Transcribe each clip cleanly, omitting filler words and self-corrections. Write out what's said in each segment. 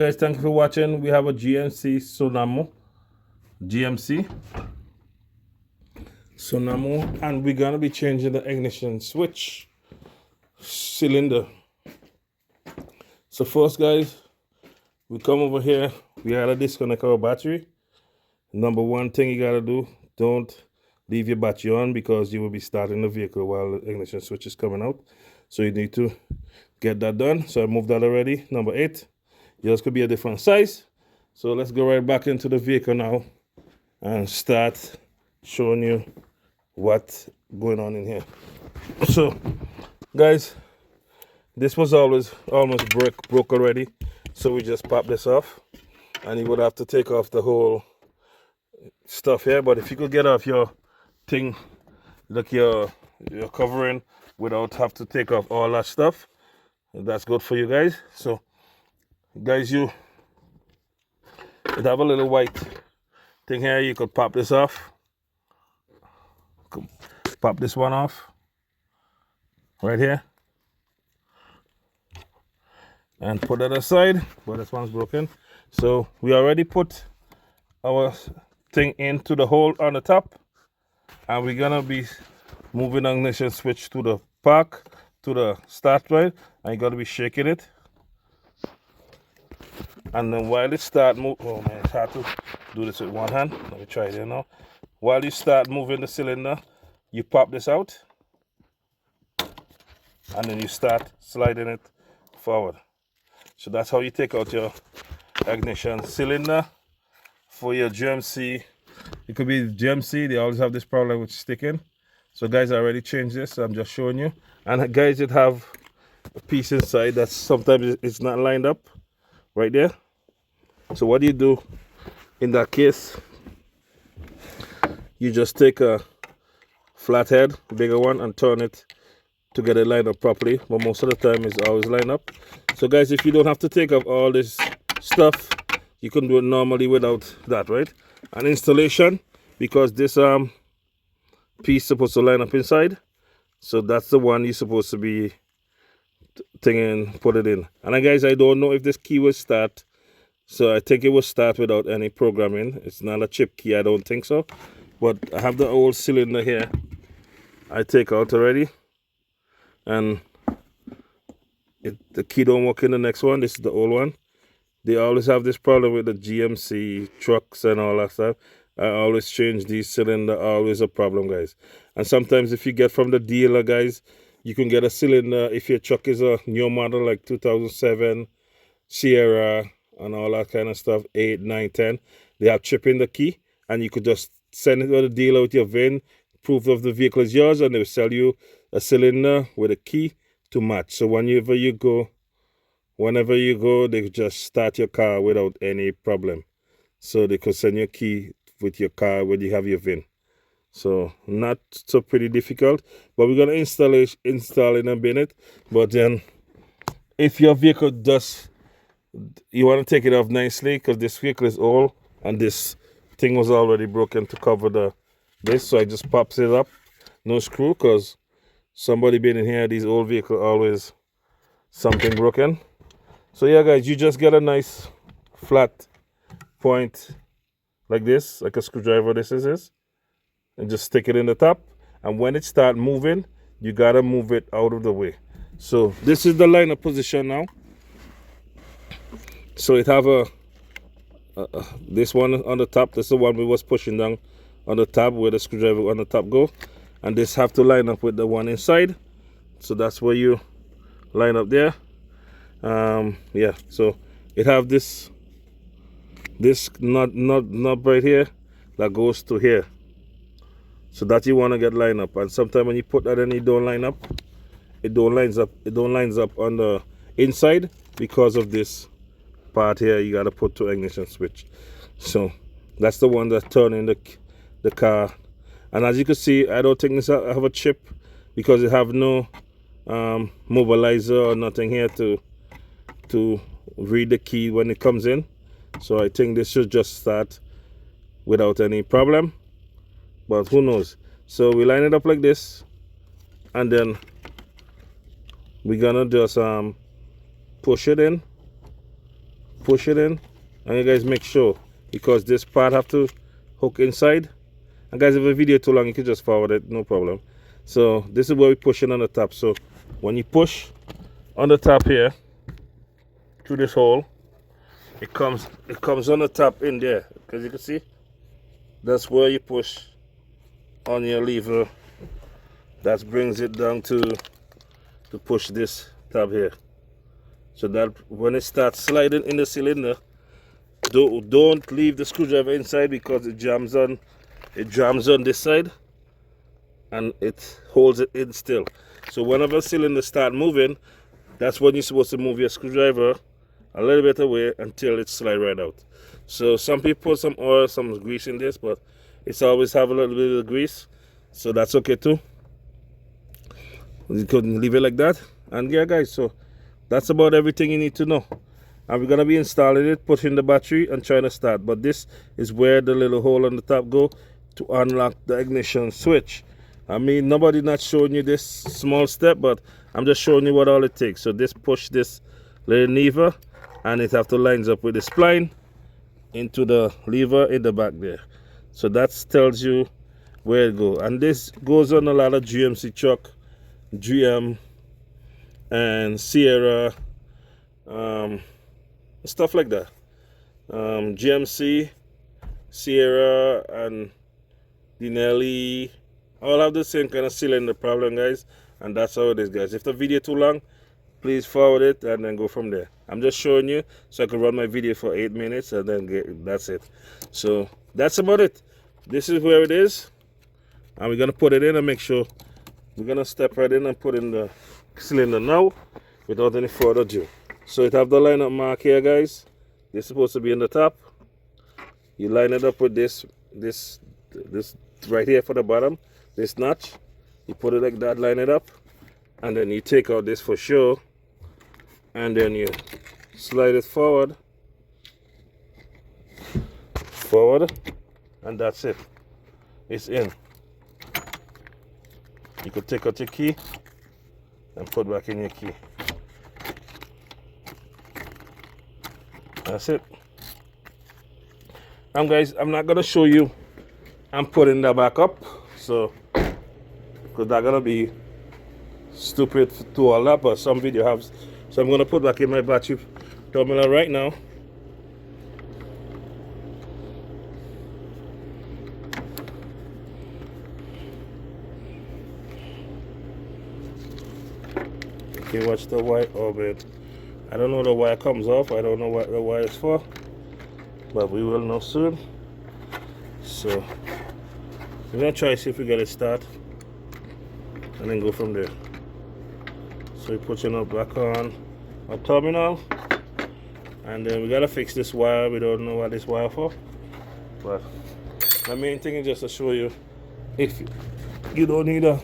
Guys, thank you for watching. We have a GMC GMC Sonoma, and we're gonna be changing the ignition switch cylinder. So first, guys, we come over here. We gotta disconnect our battery. Number one thing you gotta do: don't leave your battery on because you will be starting the vehicle while the ignition switch is coming out. So you need to get that done. So I moved that already. Number 8. Yours could be a different size. So let's go right back into the vehicle now and start showing you what's going on in here. So, guys, this was almost broke already. So we just pop this off, and you would have to take off the whole stuff here. But if you could get off your thing, like your covering, without have to take off all that stuff, that's good for you guys. So guys, it have a little white thing here. You could pop this off, pop this one off right here, and put that aside. But this one's broken. So we already put our thing into the hole on the top, and we're gonna be moving the ignition switch to the park, to the start point, and you're gonna be shaking it. And then while it start moving, oh man, it's hard to do this with one hand. Let me try it here now. While you start moving the cylinder, you pop this out, and then you start sliding it forward. So that's how you take out your ignition cylinder for your GMC. It could be GMC, they always have this problem with sticking. So guys, I already changed this, so I'm just showing you. And guys, it have a piece inside that sometimes it's not lined up right there. So what do you do in that case? You just take a flathead, bigger one, and turn it to get it lined up properly. But most of the time it's always lined up. So guys, if you don't have to take off all this stuff, you can do it normally without that, right? And installation, because this piece supposed to line up inside, so that's the one you're supposed to be put it in. And guys, I don't know if this key will start, so I think it will start without any programming. It's not a chip key, I don't think so. But I have the old cylinder here I take out already, and the key don't work in the next one. This is the old one. They always have this problem with the GMC trucks and all that stuff. I always change these cylinder, always a problem, guys. And sometimes if you get from the dealer, guys, you can get a cylinder if your truck is a new model like 2007 Sierra and all that kind of stuff, 8, 9, 10. They have chip in the key, and you could just send it to the dealer with your VIN, proof of the vehicle is yours, and they'll sell you a cylinder with a key to match. So whenever you go, they just start your car without any problem. So they could send you a key with your car when you have your VIN. So not so pretty difficult, but we're gonna install in a minute. But then if your vehicle you want to take it off nicely, because this vehicle is old and this thing was already broken to cover this, so I just pops it up, no screw, because somebody been in here, these old vehicles always something broken. So yeah guys, you just get a nice flat point like this, like a screwdriver this is, and just stick it in the top, and when it start moving, you gotta move it out of the way. So this is the line of position now. So it have this one on the top. This is the one we was pushing down on the top, where the screwdriver on the top go, and this have to line up with the one inside. So that's where you line up there. Yeah, so it have this knob right here that goes to here, so that you want to get lined up. And sometimes when you put that in, it don't line up, it don't lines up on the inside because of this part here you got to put to ignition switch. So that's the one that turn in the car. And as you can see, I don't think this have a chip, because it have no mobilizer or nothing here to read the key when it comes in. So I think this should just start without any problem, but who knows. So we line it up like this, and then we're gonna just push it in, push it in, and you guys make sure, because this part have to hook inside. And guys, if the video too long, you can just forward it, no problem. So this is where we push it on the top. So when you push on the top here through this hole, it comes on the top in there, because you can see that's where you push on your lever. That brings it down to push this tab here. So that when it starts sliding in the cylinder, don't leave the screwdriver inside, because it jams on this side and it holds it in still. So whenever the cylinder start moving, that's when you're supposed to move your screwdriver a little bit away until it slide right out. So some people put some oil, some grease in this, but it's always have a little bit of grease, so that's okay too. You couldn't leave it like that. And yeah guys, so that's about everything you need to know. And we're gonna be installing it, pushing the battery and trying to start. But this is where the little hole on the top go to unlock the ignition switch. I mean, nobody not showing you this small step, but I'm just showing you what all it takes. So this push this little lever, and it have to lines up with the spline into the lever in the back there. So that tells you where it go. And this goes on a lot of GMC truck, GM and Sierra, stuff like that. GMC, Sierra, and Dinelli all have the same kind of cylinder problem, guys. And that's how it is, guys. If the video too long, please forward it and then go from there. I'm just showing you so I can run my video for 8 minutes and then that's it. So that's about it. This is where it is, and we're gonna put it in and make sure. We're gonna step right in and put in the cylinder now without any further ado. So it have the lineup mark here, guys. This is supposed to be in the top. You line it up with this right here for the bottom, this notch. You put it like that, line it up, and then you take out this for sure, and then you slide it forward, and that's it. It's in. You could take out your key and put back in your key. That's it. Guys, I'm not gonna show you I'm putting that back up, so because that's gonna be stupid to all that, but some video has. So I'm gonna put back in my battery terminal right now. Okay, watch the wire orbit. I don't know the wire comes off. I don't know what the wire is for, but we will know soon. So we're gonna try see if we get it start, and then go from there. So we're putting it back on our terminal, and then we gotta fix this wire. We don't know what this wire for, but the main thing is just to show you if you don't need a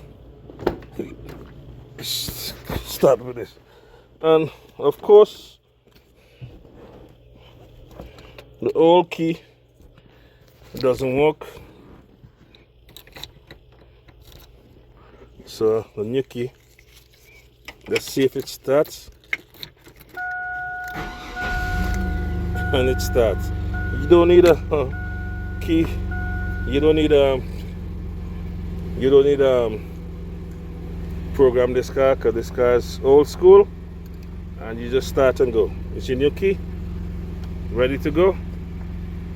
start with this. And of course the old key doesn't work, so the new key, let's see if it starts. And it starts. You don't need a key, you don't need program this car, because this car is old school, and you just start and go. It's your new key, ready to go,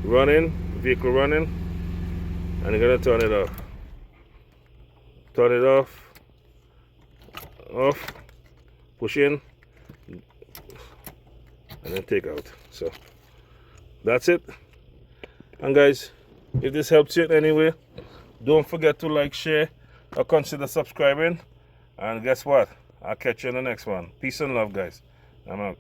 running, vehicle running, and you're gonna turn it off. Turn it off, push in, and then take out. So that's it. And guys, if this helps you in any way, don't forget to like, share, or consider subscribing. And guess what? I'll catch you in the next one. Peace and love, guys. I'm out.